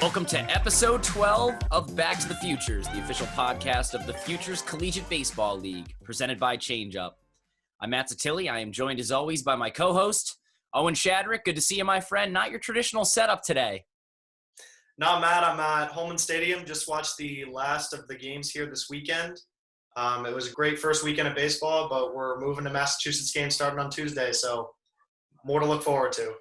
Welcome to episode 12 of Back to the Futures, the official podcast of the Futures Collegiate Baseball League, presented by Changeup. I'm Matt Satilli. I am joined as always by my co-host, Owen Shadrick. Good to see you, my friend. Not your traditional setup today. Not Matt. I'm at Holman Stadium. Just watched the last of the games here this weekend. It was a great first weekend of baseball, but we're moving to Massachusetts games starting on Tuesday, so more to look forward to.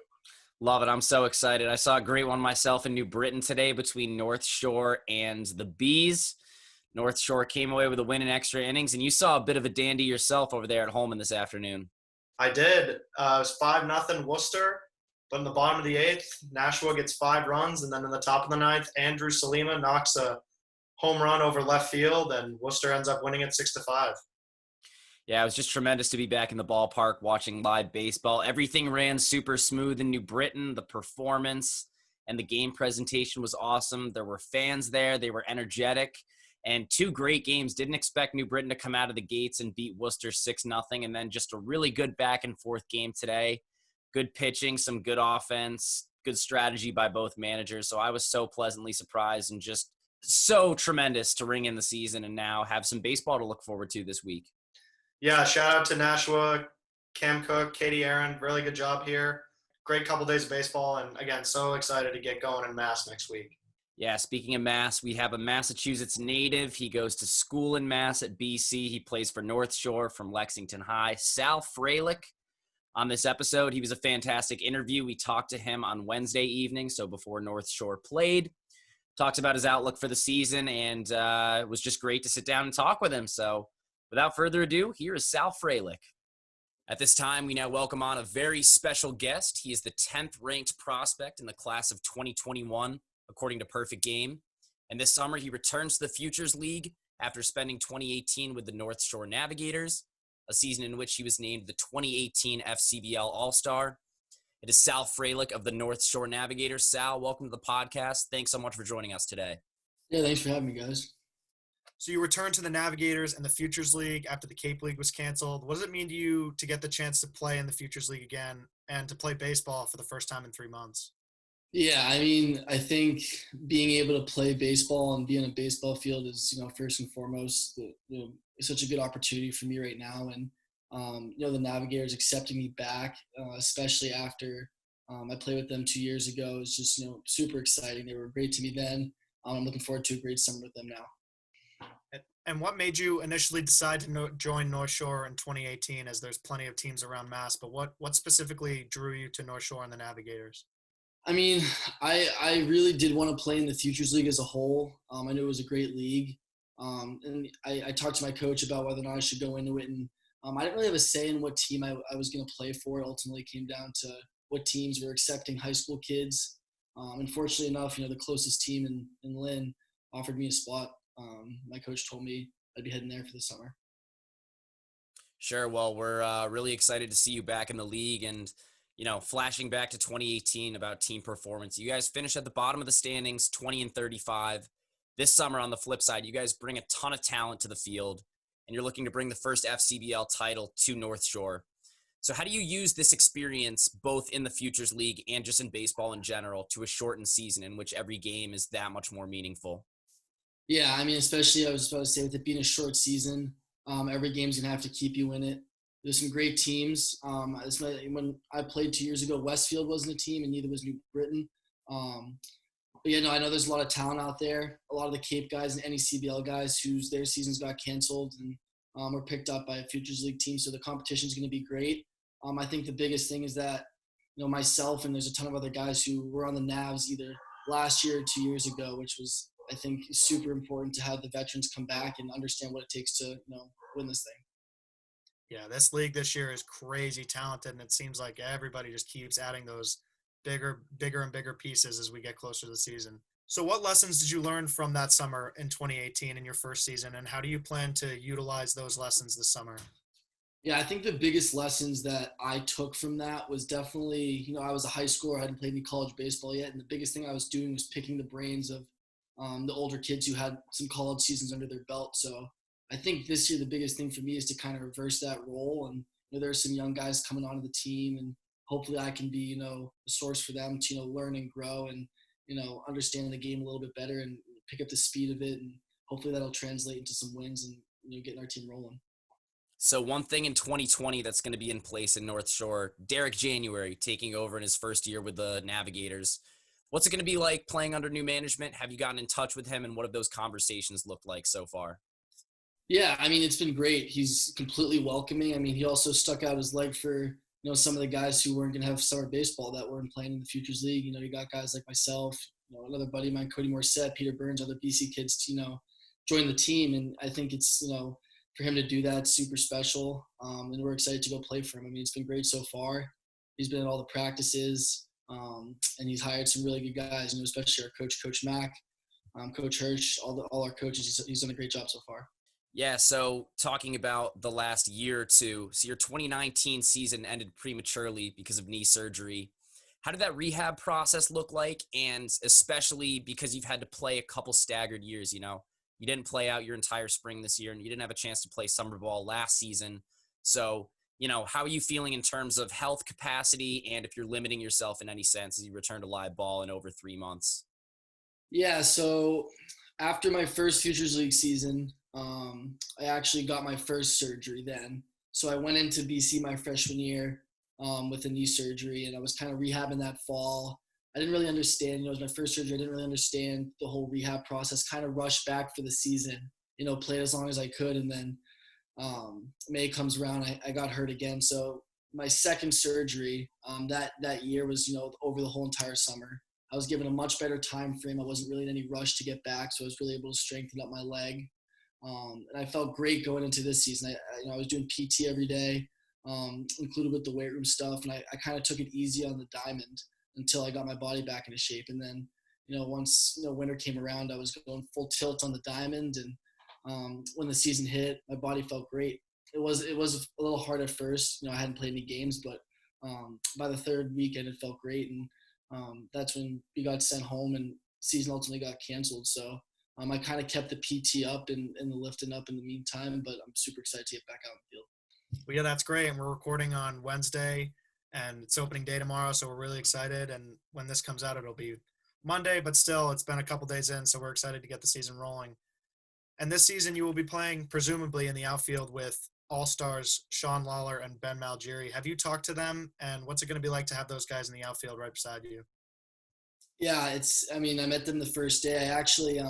Love it. I'm so excited. I saw a great one myself in New Britain today between North Shore and the Bees. North Shore came away with a win in extra innings, and you saw a bit of a dandy yourself over there at Holman this afternoon. I did. It was 5-0 Worcester, but in the bottom of the eighth, Nashua gets 5 runs, and then in the top of the ninth, Andrew Salima knocks a home run over left field, and Worcester ends up winning it 6-5. Yeah, it was just tremendous to be back in the ballpark watching live baseball. Everything ran super smooth in New Britain. The performance and the game presentation was awesome. There were fans there. They were energetic. And 2 great games. Didn't expect New Britain to come out of the gates and beat Worcester 6-0. And then just a really good back and forth game today. Good pitching, some good offense, good strategy by both managers. So I was so pleasantly surprised and just so tremendous to ring in the season and now have some baseball to look forward to this week. Yeah, shout out to Nashua, Cam Cook, Katie Aaron. Really good job here. Great couple days of baseball, and again, so excited to get going in Mass next week. Yeah, speaking of Mass, we have a Massachusetts native. He goes to school in Mass at BC. He plays for North Shore from Lexington High. Sal Frelick on this episode. He was a fantastic interview. We talked to him on Wednesday evening, so before North Shore played. Talked about his outlook for the season, and it was just great to sit down and talk with him. So without further ado, here is Sal Frelick. At this time, we now welcome on a very special guest. He is the 10th ranked prospect in the class of 2021, according to Perfect Game. And this summer, he returns to the Futures League after spending 2018 with the North Shore Navigators, a season in which he was named the 2018 FCBL All-Star. It is Sal Frelick of the North Shore Navigators. Sal, welcome to the podcast. Thanks so much for joining us today. Yeah, thanks for having me, guys. So you returned to the Navigators and the Futures League after the Cape League was canceled. What does it mean to you to get the chance to play in the Futures League again and to play baseball for the first time in 3 months? Yeah, I mean, I think being able to play baseball and be on a baseball field is, first and foremost, it's such a good opportunity for me right now. And, the Navigators accepting me back, especially after I played with them 2 years ago, is just, super exciting. They were great to me then. I'm looking forward to a great summer with them now. And what made you initially decide to join North Shore in 2018, as there's plenty of teams around Mass, but what specifically drew you to North Shore and the Navigators? I mean, I really did want to play in the Futures League as a whole. I knew it was a great league. And I talked to my coach about whether or not I should go into it. And I didn't really have a say in what team I was going to play for. It ultimately came down to what teams were accepting high school kids. Unfortunately enough, the closest team in Lynn offered me a spot. My coach told me I'd be heading there for the summer. Sure. Well, we're really excited to see you back in the league and, flashing back to 2018 about team performance. You guys finished at the bottom of the standings, 20-35. This summer, on the flip side, you guys bring a ton of talent to the field, and you're looking to bring the first FCBL title to North Shore. So how do you use this experience both in the Futures League and just in baseball in general to a shortened season in which every game is that much more meaningful? Yeah, I mean, especially I was about to say with it being a short season, every game's going to have to keep you in it. There's some great teams. When I played 2 years ago, Westfield wasn't a team and neither was New Britain. But yeah, no, I know there's a lot of talent out there. A lot of the Cape guys and NECBL guys whose their seasons got canceled and were picked up by a Futures League team. So the competition is going to be great. I think the biggest thing is that, myself and there's a ton of other guys who were on the Navs either last year or 2 years ago, which was, I think, super important to have the veterans come back and understand what it takes to, win this thing. Yeah, this league this year is crazy talented, and it seems like everybody just keeps adding those bigger and bigger pieces as we get closer to the season. So what lessons did you learn from that summer in 2018 in your first season, and how do you plan to utilize those lessons this summer? Yeah, I think the biggest lessons that I took from that was definitely, I was a high schooler, I hadn't played any college baseball yet, and the biggest thing I was doing was picking the brains of the older kids who had some college seasons under their belt. So I think this year the biggest thing for me is to kind of reverse that role. And there are some young guys coming onto the team, and hopefully I can be, a source for them to, learn and grow. And understand the game a little bit better and pick up the speed of it. And hopefully that'll translate into some wins and, getting our team rolling. So one thing in 2020 that's going to be in place in North Shore, Derek January taking over in his first year with the Navigators. What's it going to be like playing under new management? Have you gotten in touch with him, and what have those conversations looked like so far? Yeah, it's been great. He's completely welcoming. He also stuck out his leg for, some of the guys who weren't going to have summer baseball that weren't playing in the Futures League. You got guys like myself, another buddy of mine, Cody Morissette, Peter Burns, other BC kids, join the team. And I think it's, for him to do that, super special. And we're excited to go play for him. It's been great so far. He's been at all the practices, and he's hired some really good guys, especially our Coach Mack, Coach Hirsch, all our coaches. He's done a great job so far. Yeah, so talking about the last year or two, so your 2019 season ended prematurely because of knee surgery. How did that rehab process look like? And especially because you've had to play a couple staggered years, you didn't play out your entire spring this year, and you didn't have a chance to play summer ball last season. So, how are you feeling in terms of health capacity, and if you're limiting yourself in any sense as you return to live ball in over 3 months? Yeah, so after my first Futures League season, I actually got my first surgery then. So I went into BC my freshman year with a knee surgery, and I was kind of rehabbing that fall. I didn't really understand, it was my first surgery. I didn't really understand the whole rehab process, kind of rushed back for the season, played as long as I could. And then May comes around, I got hurt again. So my second surgery that year was, over the whole entire summer. I was given a much better time frame. I wasn't really in any rush to get back, so I was really able to strengthen up my leg. And I felt great going into this season. I was doing PT every day, included with the weight room stuff, and I kind of took it easy on the diamond until I got my body back into shape. And then, once winter came around, I was going full tilt on the diamond, and when the season hit, my body felt great. It was a little hard at first. I hadn't played any games, but by the third weekend, it felt great, and that's when we got sent home, and the season ultimately got canceled. So I kind of kept the PT up and the lifting up in the meantime, but I'm super excited to get back out in the field. Well, yeah, that's great. And we're recording on Wednesday, and it's opening day tomorrow, so we're really excited. And when this comes out, it'll be Monday, but still, it's been a couple days in, so we're excited to get the season rolling. And this season, you will be playing, presumably, in the outfield with All-Stars Sean Lawler and Ben Malgiri. Have you talked to them, and what's it going to be like to have those guys in the outfield right beside you? Yeah, I met them the first day. I actually,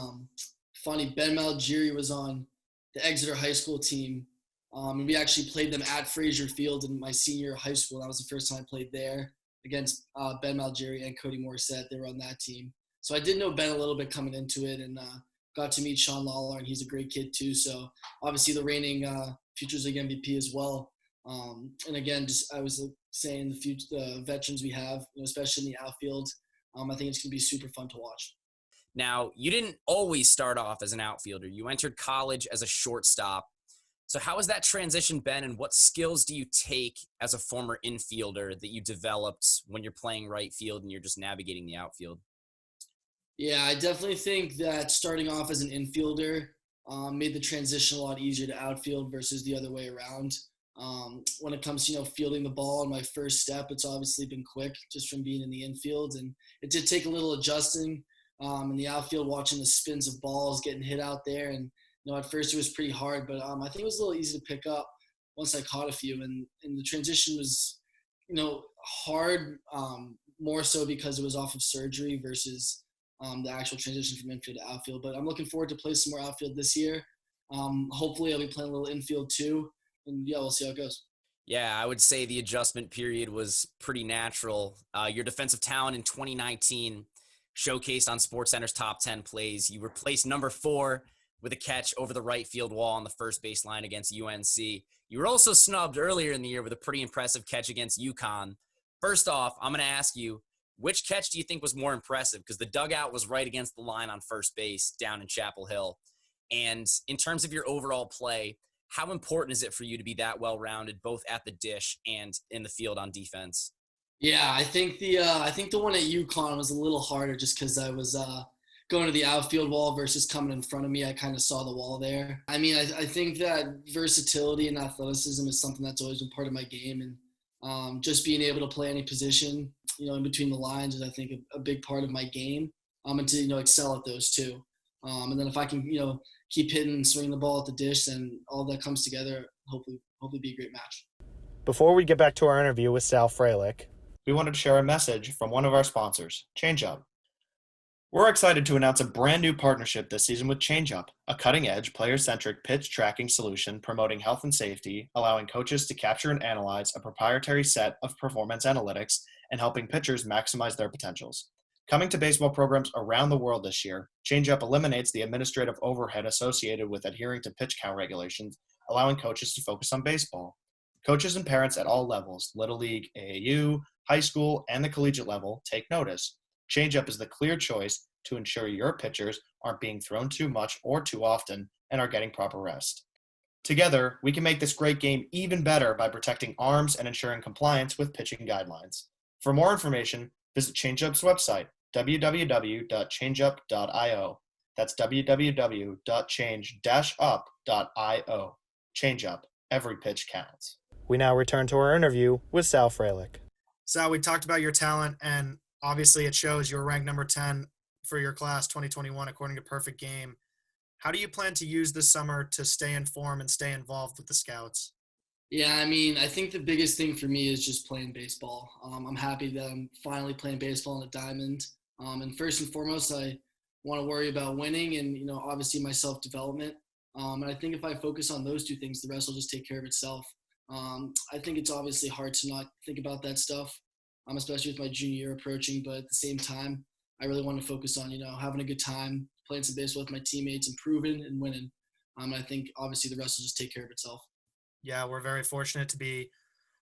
funny, Ben Malgiri was on the Exeter High School team. And we actually played them at Fraser Field in my senior year of high school. That was the first time I played there against Ben Malgiri and Cody Morissette. They were on that team. So I did know Ben a little bit coming into it, and got to meet Sean Lawler, and he's a great kid too. So obviously the reigning Futures League MVP as well. And again, just I was saying the veterans we have, especially in the outfield, I think it's going to be super fun to watch. Now, you didn't always start off as an outfielder. You entered college as a shortstop. So how has that transition been, and what skills do you take as a former infielder that you developed when you're playing right field and you're just navigating the outfield? Yeah, I definitely think that starting off as an infielder made the transition a lot easier to outfield versus the other way around. When it comes to, fielding the ball in my first step, it's obviously been quick just from being in the infield. And it did take a little adjusting in the outfield, watching the spins of balls getting hit out there. And, at first it was pretty hard, but I think it was a little easy to pick up once I caught a few. And the transition was, hard, more so because it was off of surgery versus the actual transition from infield to outfield. But I'm looking forward to play some more outfield this year. Hopefully I'll be playing a little infield too. And yeah, we'll see how it goes. Yeah, I would say the adjustment period was pretty natural. Your defensive talent in 2019 showcased on SportsCenter's top 10 plays. You were placed number 4 with a catch over the right field wall on the first baseline against UNC. You were also snubbed earlier in the year with a pretty impressive catch against UConn. First off, I'm going to ask you, which catch do you think was more impressive? Because the dugout was right against the line on first base down in Chapel Hill. And in terms of your overall play, how important is it for you to be that well-rounded, both at the dish and in the field on defense? Yeah, I think the one at UConn was a little harder just because I was going to the outfield wall versus coming in front of me. I kind of saw the wall there. I think that versatility and athleticism is something that's always been part of my game, and just being able to play any position, in between the lines is, I think, a big part of my game. and to, excel at those too. And then if I can, keep hitting and swinging the ball at the dish, then all that comes together, hopefully be a great match. Before we get back to our interview with Sal Frelick, we wanted to share a message from one of our sponsors, Changeup. We're excited to announce a brand new partnership this season with Changeup, a cutting-edge, player-centric pitch tracking solution promoting health and safety, allowing coaches to capture and analyze a proprietary set of performance analytics, and helping pitchers maximize their potentials. Coming to baseball programs around the world this year, Changeup eliminates the administrative overhead associated with adhering to pitch count regulations, allowing coaches to focus on baseball. Coaches and parents at all levels, Little League, AAU, high school, and the collegiate level, take notice. Changeup is the clear choice to ensure your pitchers aren't being thrown too much or too often and are getting proper rest. Together, we can make this great game even better by protecting arms and ensuring compliance with pitching guidelines. For more information, visit Changeup's website, www.changeup.io. That's www.change-up.io. Changeup. Every pitch counts. We now return to our interview with Sal Frelick. Sal, we talked about your talent, and obviously it shows. You were ranked number 10 for your class 2021 according to Perfect Game. How do you plan to use this summer to stay in form and stay involved with the scouts? Yeah, I think the biggest thing for me is just playing baseball. I'm happy that I'm finally playing baseball in the Diamond. And first and foremost, I want to worry about winning and, obviously my self-development. And I think if I focus on those two things, the rest will just take care of itself. I think it's obviously hard to not think about that stuff, especially with my junior year approaching. But at the same time, I really want to focus on, having a good time, playing some baseball with my teammates, improving and winning. I think obviously the rest will just take care of itself. Yeah, we're very fortunate to be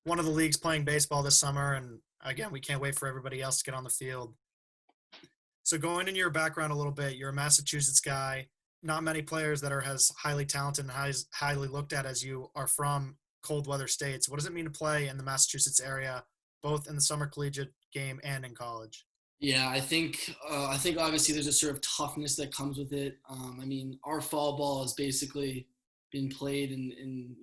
one of the leagues playing baseball this summer. And again, we can't wait for everybody else to get on the field. So going into your background a little bit, you're a Massachusetts guy. Not many players that are as highly talented and highly looked at as you are from cold weather states. What does it mean to play in the Massachusetts area, both in the summer collegiate game and in college? Yeah, I think obviously there's a sort of toughness that comes with it. Our fall ball has basically been played in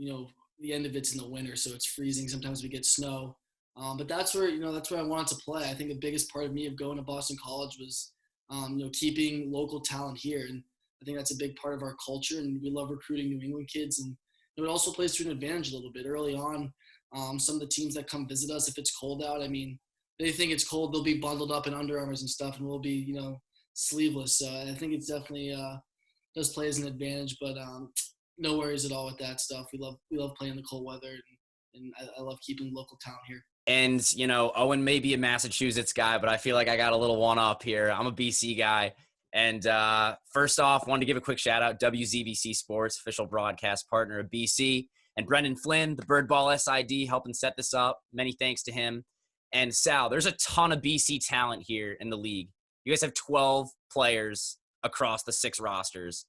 the end of it's in the winter, so it's freezing. Sometimes we get snow. But that's where I wanted to play. I think the biggest part of me of going to Boston College was, keeping local talent here. And I think that's a big part of our culture. And we love recruiting New England kids. And it also plays to an advantage a little bit early on. Some of the teams that come visit us, if it's cold out, they think it's cold, they'll be bundled up in Under Armours and stuff, and we'll be, sleeveless. So I think it's definitely does play as an advantage, but no worries at all with that stuff. We love playing in the cold weather, and I love keeping local talent here. And, Owen may be a Massachusetts guy, but I feel like I got a little one-up here. I'm a BC guy. And first off, wanted to give a quick shout-out, WZBC Sports, official broadcast partner of BC, and Brendan Flynn, the Birdball SID, helping set this up. Many thanks to him. And Sal, there's a ton of BC talent here in the league. You guys have 12 players across the 6 rosters.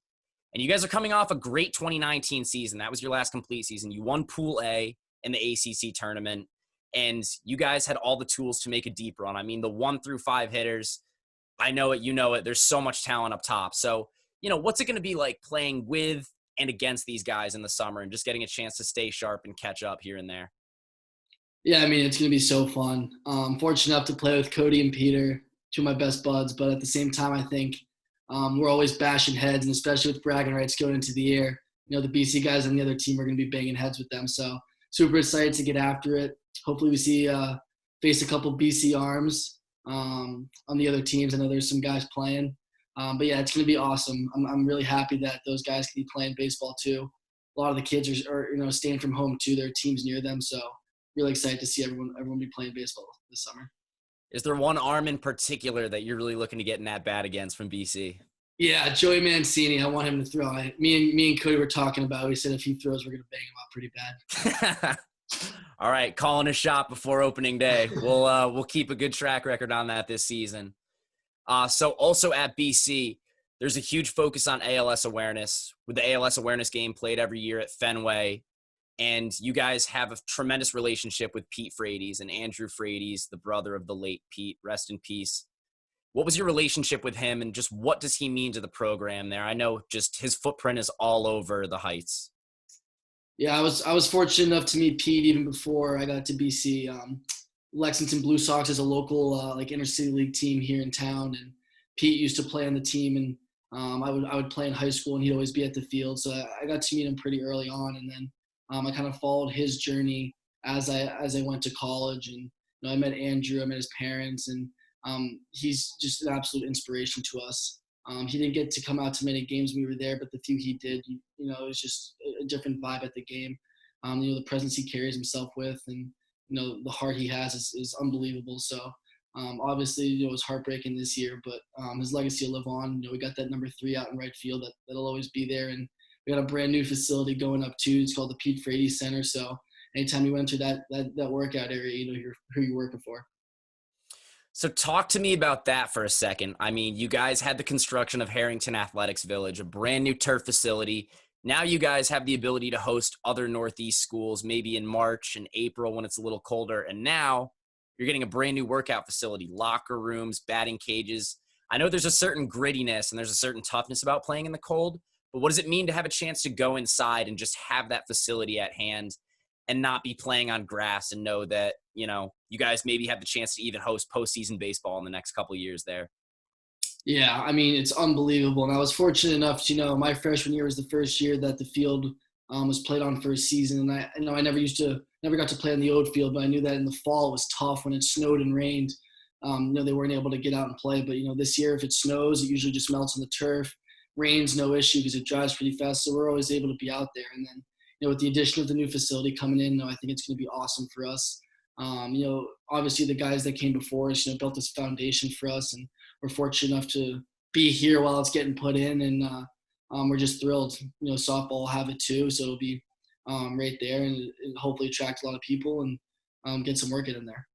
And you guys are coming off a great 2019 season. That was your last complete season. You won Pool A in the ACC tournament. And you guys had all the tools to make a deep run. The 1 through 5 hitters, I know it, you know it. There's so much talent up top. So, what's it going to be like playing with and against these guys in the summer and just getting a chance to stay sharp and catch up here and there? Yeah, it's going to be so fun. I'm fortunate enough to play with Cody and Peter, two of my best buds. But at the same time, I think we're always bashing heads, and especially with bragging rights going into the year. The BC guys on the other team are going to be banging heads with them. So super excited to get after it. Hopefully we face a couple BC arms on the other teams. I know there's some guys playing. But yeah, it's going to be awesome. I'm really happy that those guys can be playing baseball too. A lot of the kids are staying from home too. There are teams near them. So really excited to see everyone be playing baseball this summer. Is there one arm in particular that you're really looking to get in that bat against from BC? Yeah, Joey Mancini. I want him to throw. Me and Cody were talking about. We said if he throws, we're going to bang him up pretty bad. All right, calling a shot before opening day. We'll keep a good track record on that this season. So also at BC, there's a huge focus on ALS awareness, with the ALS awareness game played every year at Fenway. And you guys have a tremendous relationship with Pete Frates and Andrew Frates, the brother of the late Pete. Rest in peace. What was your relationship with him, and just what does he mean to the program there? I know just his footprint is all over the Heights. Yeah, I was fortunate enough to meet Pete even before I got to BC. Lexington Blue Sox is a local intercity league team here in town, and Pete used to play on the team, and I would play in high school, and he'd always be at the field. So I got to meet him pretty early on, and then I kind of followed his journey as I went to college. And I met Andrew, I met his parents, and he's just an absolute inspiration to us. He didn't get to come out to many games when we were there, but the few he did, it was just a different vibe at the game. The presence he carries himself with, and the heart he has is unbelievable. So obviously, it was heartbreaking this year, but his legacy will live on. We got that number 3 out in right field that'll always be there, and we got a brand new facility going up too. It's called the Pete Frady Center. So anytime you enter that workout area, who you're working for. So talk to me about that for a second. I mean, you guys had the construction of Harrington Athletics Village, a brand new turf facility. Now you guys have the ability to host other Northeast schools, maybe in March and April when it's a little colder. And now you're getting a brand new workout facility, locker rooms, batting cages. I know there's a certain grittiness and there's a certain toughness about playing in the cold, but what does it mean to have a chance to go inside and just have that facility at hand and not be playing on grass and know that, you guys maybe have the chance to even host postseason baseball in the next couple of years there? Yeah, I mean, it's unbelievable. And I was fortunate enough to, my freshman year was the first year that the field was played on for a season. And I never got to play on the old field, but I knew that in the fall it was tough when it snowed and rained. They weren't able to get out and play. But, this year if it snows, it usually just melts on the turf. Rain's no issue because it dries pretty fast. So we're always able to be out there. And then, with the addition of the new facility coming in, I think it's going to be awesome for us. Obviously the guys that came before us, built this foundation for us, and we're fortunate enough to be here while it's getting put in. And we're just thrilled. Softball will have it too. So it'll be right there, and hopefully attract a lot of people and get some work in there.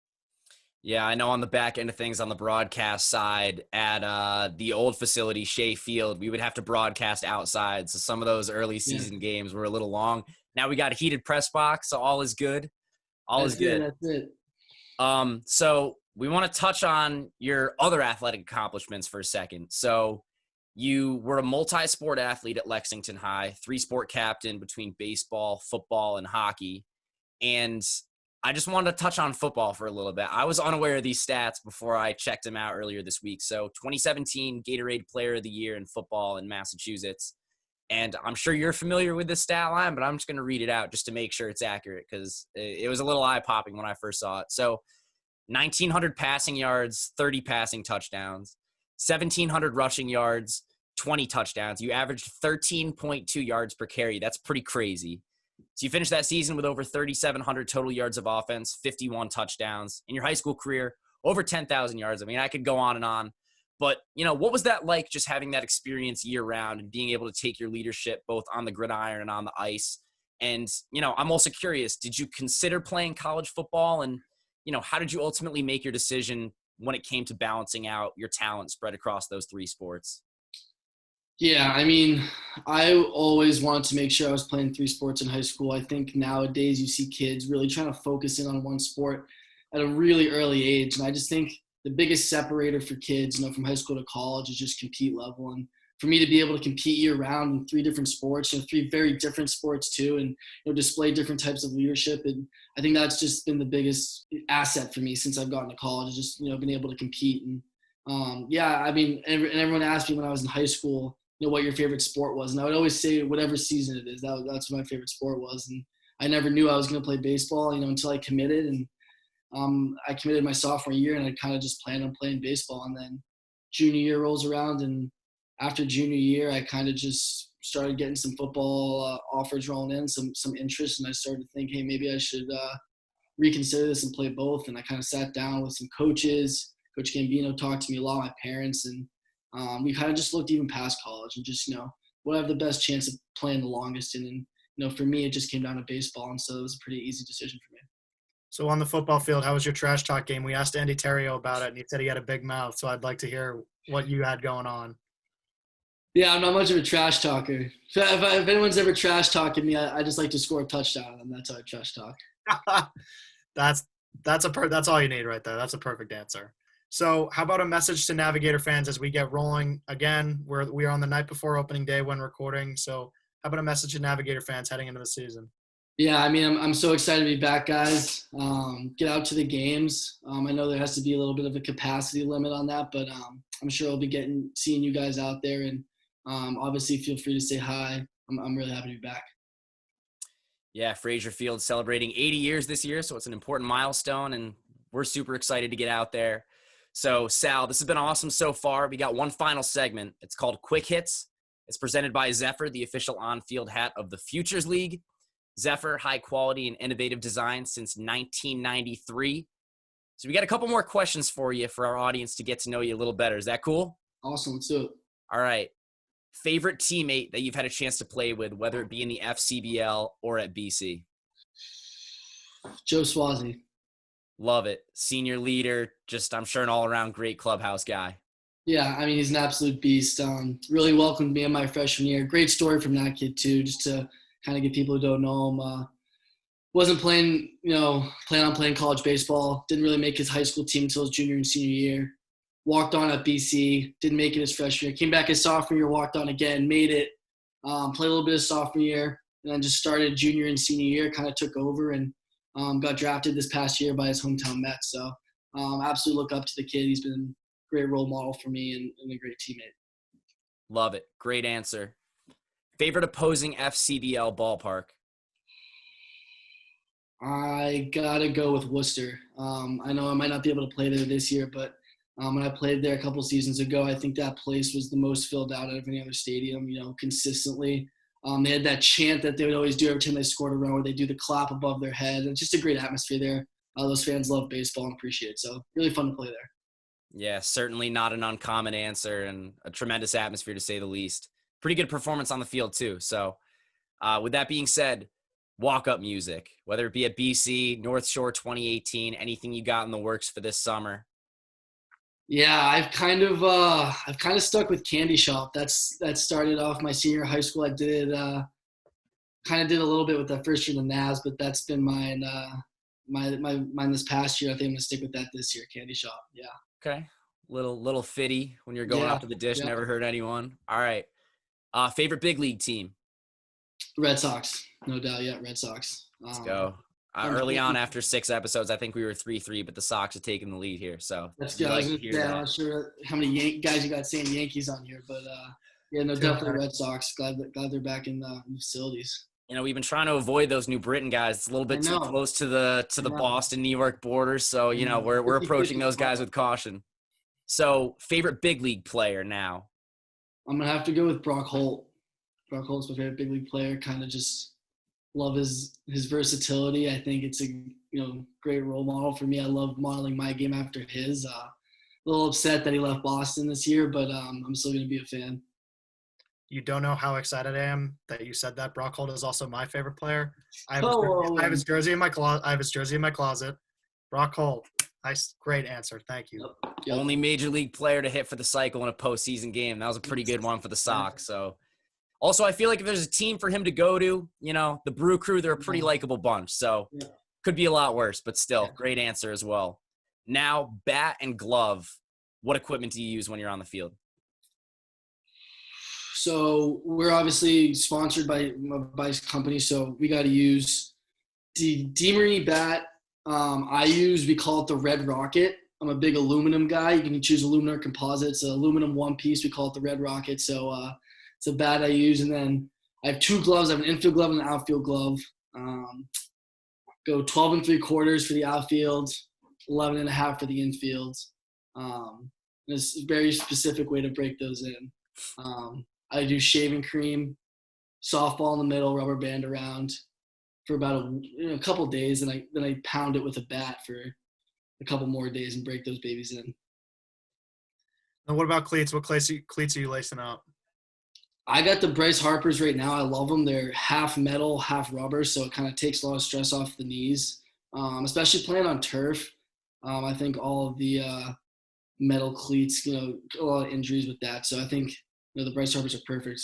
Yeah, I know on the back end of things on the broadcast side at the old facility, Shea Field, we would have to broadcast outside. So some of those early season games were a little long. Now we got a heated press box, so all is good. All is good. That's it. So we want to touch on your other athletic accomplishments for a second. So you were a multi-sport athlete at Lexington High, 3-sport captain between baseball, football, and hockey. And I just wanted to touch on football for a little bit. I was unaware of these stats before I checked them out earlier this week. So 2017 Gatorade Player of the Year in football in Massachusetts. And I'm sure you're familiar with this stat line, but I'm just going to read it out just to make sure it's accurate because it was a little eye-popping when I first saw it. So 1,900 passing yards, 30 passing touchdowns, 1,700 rushing yards, 20 touchdowns. You averaged 13.2 yards per carry. That's pretty crazy. So you finished that season with over 3,700 total yards of offense, 51 touchdowns. In your high school career, over 10,000 yards. I mean, I could go on and on. But, what was that like just having that experience year-round and being able to take your leadership both on the gridiron and on the ice? And, I'm also curious, did you consider playing college football? And, how did you ultimately make your decision when it came to balancing out your talent spread across those 3 sports? Yeah, I mean, I always wanted to make sure I was playing 3 sports in high school. I think nowadays you see kids really trying to focus in on one sport at a really early age. And I just think the biggest separator for kids, from high school to college is just compete level. And for me to be able to compete year round in 3 different sports, 3 very different sports too, and display different types of leadership. And I think that's just been the biggest asset for me since I've gotten to college, just, been able to compete. And I mean, and everyone asked me when I was in high school, what your favorite sport was. And I would always say whatever season it is, that's what my favorite sport was. And I never knew I was going to play baseball, until I committed. And I committed my sophomore year, and I kind of just planned on playing baseball. And then junior year rolls around, and after junior year, I kind of just started getting some football offers rolling in, some interest, and I started to think, hey, maybe I should reconsider this and play both. And I kind of sat down with some coaches. Coach Gambino talked to me a lot, my parents, and we kind of just looked even past college and just, what I have the best chance of playing the longest in. And, for me, it just came down to baseball, and so it was a pretty easy decision for me. So on the football field, how was your trash talk game? We asked Andy Terrio about it, and he said he had a big mouth. So I'd like to hear what you had going on. Yeah, I'm not much of a trash talker. If anyone's ever trash talking me, I just like to score a touchdown, and that's how I trash talk. That's all you need right there. That's a perfect answer. So how about a message to Navigator fans as we get rolling again? We are on the night before opening day when recording. So how about a message to Navigator fans heading into the season? Yeah, I mean, I'm so excited to be back, guys. Get out to the games. I know there has to be a little bit of a capacity limit on that, but I'm sure I'll be seeing you guys out there. And obviously, feel free to say hi. I'm really happy to be back. Yeah, Frazier Field celebrating 80 years this year, so it's an important milestone, and we're super excited to get out there. So, Sal, this has been awesome so far. We got one final segment. It's called Quick Hits. It's presented by Zephyr, the official on-field hat of the Futures League. Zephyr, high quality and innovative design since 1993. So we got a couple more questions for you for our audience to get to know you a little better. Is that cool? Awesome. Let's do it. All right. Favorite teammate that you've had a chance to play with, whether it be in the FCBL or at BC? Joe Swazi. Love it. Senior leader, just I'm sure an all-around great clubhouse guy. Yeah, I mean, he's an absolute beast. Really welcomed me in my freshman year. Great story from that kid, too, just to kind of get people who don't know him. Wasn't planning on playing college baseball. Didn't really make his high school team until his junior and senior year. Walked on at BC. Didn't make it his freshman year. Came back his sophomore year, walked on again, made it. Played a little bit of sophomore year, and then just started junior and senior year, kind of took over, and got drafted this past year by his hometown Mets. So absolutely look up to the kid. He's been a great role model for me and a great teammate. Love it. Great answer. Favorite opposing FCBL ballpark? I gotta go with Worcester. I know I might not be able to play there this year, but when I played there a couple seasons ago, I think that place was the most filled out out of any other stadium, consistently. They had that chant that they would always do every time they scored a run, where they do the clap above their head. It's just a great atmosphere there. Those fans love baseball and appreciate it. So really fun to play there. Yeah, certainly not an uncommon answer, and a tremendous atmosphere to say the least. Pretty good performance on the field too. So with that being said, walk-up music, whether it be at BC, North Shore 2018, anything you got in the works for this summer? Yeah, I've kind of stuck with Candy Shop. That started off my senior year of high school. I did kind of did a little bit with that first year in the NAS, but that's been mine this past year. I think I'm gonna stick with that this year. Candy Shop. Yeah. Okay. Little fitty when you're going Yeah, up to the dish. yeah. Never hurt anyone. All right. Favorite big league team? Red Sox, no doubt. Yeah, Red Sox. Let's go. Early on, after 6 episodes, I think we were 3-3, but the Sox have taken the lead here. So Let's go. like to hear I'm that. not sure how many guys you got saying Yankees on here, but yeah, no, definitely Red Sox. Glad they're back in the facilities. We've been trying to avoid those New Britain guys. It's a little bit too close to the Boston, New York border. So, we're approaching those guys with caution. So, favorite big league player now? I'm gonna have to go with Brock Holt. Brock Holt's my favorite big league player. Kind of just love his versatility. I think it's a great role model for me. I love modeling my game after his. A little upset that he left Boston this year, but I'm still gonna be a fan. You don't know how excited I am that you said that. Brock Holt is also my favorite player. I have his jersey in my closet. Brock Holt. Nice, great answer. Thank you. Yep. Only major league player to hit for the cycle in a postseason game. That was a pretty good one for the Sox. So, also, I feel like if there's a team for him to go to, the Brew Crew, they're a pretty likable bunch. So, could be a lot worse, but still, great answer as well. Now, bat and glove. What equipment do you use when you're on the field? So we're obviously sponsored by his company, so we got to use the DeMarie bat. We call it the Red Rocket. I'm a big aluminum guy. You can choose aluminum or composite. It's an aluminum one piece. We call it the Red Rocket. So it's a bat I use. And then I have 2 gloves. I have an infield glove and an outfield glove. Go 12 3/4 for the outfield, 11 1/2 for the infield. There's a very specific way to break those in. I do shaving cream, softball in the middle, rubber band around for about a couple days, and then I pound it with a bat for a couple more days and break those babies in. And what about cleats? What cleats are you lacing up? I got the Bryce Harpers right now. I love them. They're half metal, half rubber, so it kind of takes a lot of stress off the knees, especially playing on turf. I think all of the metal cleats, a lot of injuries with that. So I think the Bryce Harpers are perfect.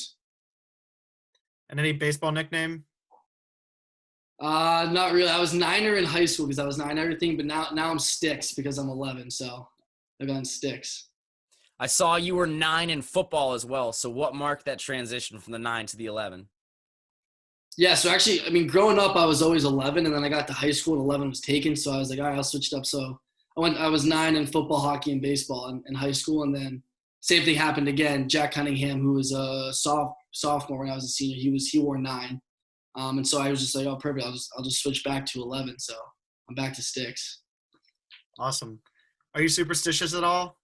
And any baseball nickname? Not really. I was Niner in high school because I was 9 everything, but now I'm Sticks because I'm 11. So I've gone Sticks. I saw you were 9 in football as well. So what marked that transition from the 9 to the 11? Yeah, so actually, I mean, growing up, I was always 11, and then I got to high school and 11 was taken. So I was like, all right, I'll switch it up. So I was 9 in football, hockey, and baseball in high school, and then same thing happened again. Jack Cunningham, who was a sophomore when I was a senior, he wore 9, and so I was just like, oh, perfect. I'll just switch back to 11. So I'm back to sticks. Awesome. Are you superstitious at all?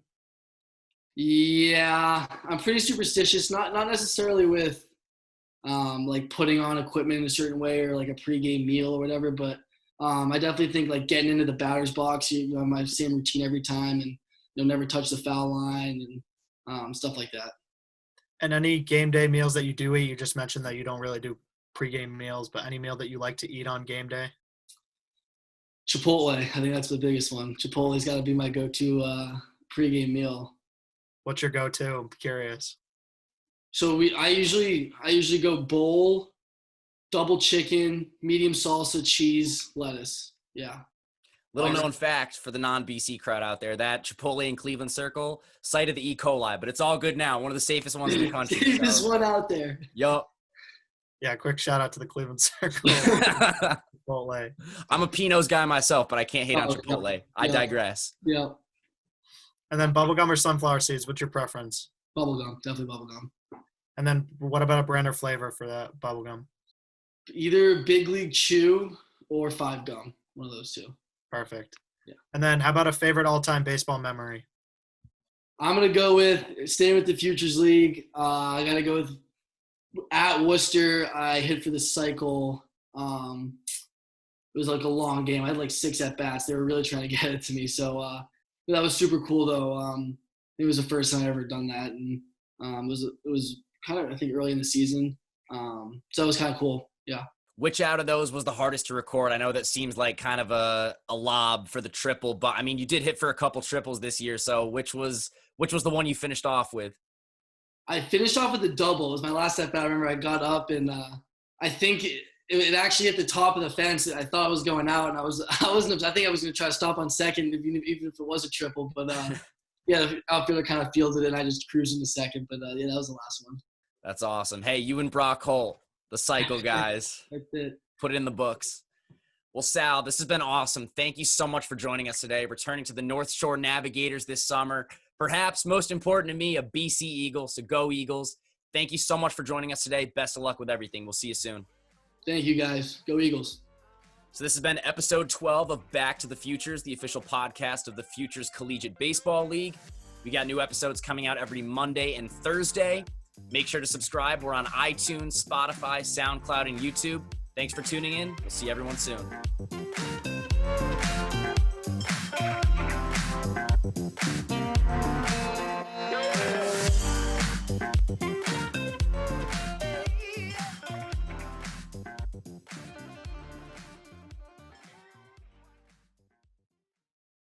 Yeah, I'm pretty superstitious. Not necessarily with like putting on equipment in a certain way or like a pregame meal or whatever, but I definitely think like getting into the batter's box, you know, my same routine every time, and never touch the foul line and stuff like that. And any game day meals that you do eat? You just mentioned that you don't really do pregame meals, but any meal that you like to eat on game day? Chipotle, I think that's the biggest one. Chipotle's got to be my go-to pregame meal. What's your go-to? I'm curious. So I usually go bowl, double chicken, medium salsa, cheese, lettuce. Yeah. Little known fact for the non-BC crowd out there, that Chipotle in Cleveland Circle, site of the E. coli, but it's all good now. One of the safest ones in the country. Safest one out there. Yup. Yeah, quick shout out to the Cleveland Circle. Chipotle. I'm a Pino's guy myself, but I can't hate on Chipotle. Yeah. I digress. Yeah. And then bubblegum or sunflower seeds? What's your preference? Bubblegum, definitely bubblegum. And then what about a brand or flavor for that bubblegum? Either Big League Chew or 5 Gum. One of those two. Perfect. Yeah. And then how about a favorite all-time baseball memory? I'm going to go with staying with the Futures League. I got to go with at Worcester. I hit for the cycle. It was like a long game. I had like 6 at-bats. They were really trying to get it to me. So that was super cool, though. It was the first time I ever done that. And it was kind of, I think, early in the season. So it was kind of cool. Yeah. Which out of those was the hardest to record? I know that seems like kind of a lob for the triple, but I mean, you did hit for a couple triples this year. So which was the one you finished off with? I finished off with the double. It was my last at bat. I remember I got up and I think it actually hit the top of the fence. I thought it was going out, and I think I was going to try to stop on second, even if it was a triple. But yeah, the outfielder kind of fielded it, and I just cruised into second. But yeah, that was the last one. That's awesome. Hey, you and Brock Holt, the cycle guys. That's it. Put it in the books. Well, Sal, this has been awesome. Thank you so much for joining us today, returning to the North Shore Navigators this summer. Perhaps most important to me, a BC Eagle, so go Eagles. Thank you so much for joining us today. Best of luck with everything. We'll see you soon. Thank you, guys. Go Eagles. So this has been episode 12 of Back to the Futures, the official podcast of the Futures Collegiate Baseball League. We got new episodes coming out every Monday and Thursday. Make sure to subscribe. We're on iTunes, Spotify, SoundCloud, and YouTube. Thanks for tuning in. We'll see everyone soon.